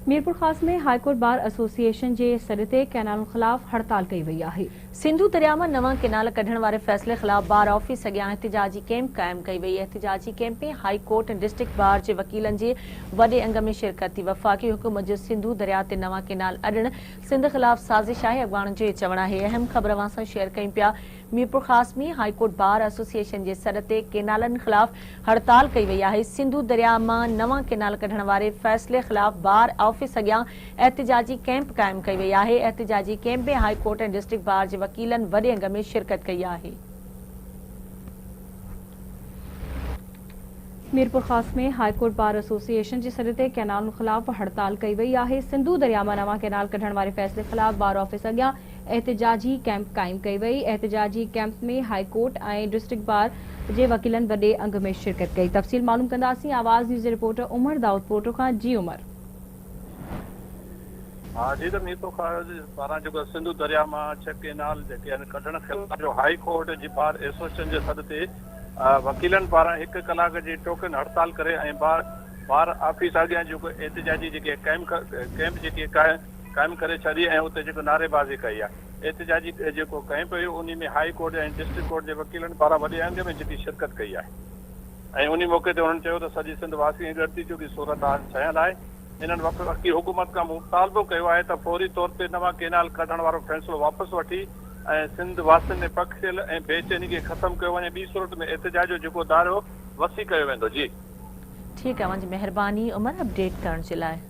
मीरपुर ख़ास में high court bar association के सॾ ते कैनाल ख़िलाफ़ हड़ताल कई वई आहे। सिंधु दरिया में नवां कैनाल कढण वारे फ़ैसिले ख़िलाफ़ बार ऑफिस अॻियां एहतिजाजी कैंप क़ाइम कई वई। एहतिजाजी कैंप में हाई कोर्ट ऐं डिस्ट्रिक्ट बार के वकीलन के वॾे अंग में शिरकत थी। वफ़ाक़ी हुकूमत जो सिंधु दरिया ते नवां कैनाल अॾण सिंध ख़िलाफ़ साज़िश आहे। अॻवाणनि जो चवण आहे। अहम ख़बर अवां सां शेयर कयूं पिया। मीरपुर ख़ास में हाईकोर्ट बार एसोसिएशन के सॾ ते कैनालन ख़िलाफ़ हड़ताल कई वई आहे। सिंधु दरिया में नवां कैनाल कढण वारे फ़ैसिले ख़िलाफ़ बार ऑफिस अॻियां एहतिजाजी कैंप क़ाइम कई वई आहे। एहतिजाजी कैंप में हाई कोर्ट ऐं डिस्ट्रिक्ट बार के वकीलन वॾे अंग में शिरकत कई आहे। मीरपुर ख़ास में हाईकोर्ट बार एसोसिएशन के सॾ ते कैनाल ख़िलाफ़ हड़ताल कई वई आहे। सिंधु दरिया में नवां कैनाल कढण वारे फ़ैसिले ख़िलाफ़ बार ऑफिस अॻियां एहतिजाजी कैंप क़ाइम कई वई। एहतिजाजी कैंप में हाई कोर्ट ऐं डिस्ट्रिक्ट बार के वकीलन वॾे अंग में शिरकत कई। तफ़सील मालूम कंदासीं आवाज़ न्यूज़ रिपोर्टर उमर दाऊद पोटो खां। जी उमर। हाँ जी, तो मीरपुर पारां जो सिंधु दरिया में 6 कैनाल कढण खिलाफ जो हाई कोर्ट जी बार एसोसिएशन के सॾ ते वकीलन पारां 1 कलाक की टोकन हड़ताल करे ऐं बार ऑफिस अॻियां जो एहतिजाजी जेके कैंप जेके क़ाइम करे छॾी ऐं उते जेको नारेबाज़ी कई आहे। एहतिजाजी जेको कैंप हुयो उन में हाई कोर्ट ऐं डिस्ट्रिक्ट कोर्ट के वकीलन पारां वॾे अंग में जेकी शिरकत कई आहे। ऐं उन मौके ते उन्हनि चयो त सॼी सिंध वासी गॾिजी चुकी सूरत हाल ठहियल आहे। इन्हनि वफ़ाक़ी हुकूमत खां मुतालबो कयो आहे त फौरी तौर ते नवां कैनाल कढण वारो फ़ैसिलो वापसि वठी ऐं सिंध वासियुनि में पखियल ऐं बेचैनी खे ख़त्म कयो वञे। ॿी सूरत में एहतिजाज जो जेको दायरो वसी कयो वेंदो। जी ठीक है, मुझी मेहरबानी उमर अपडेट करण के लिए।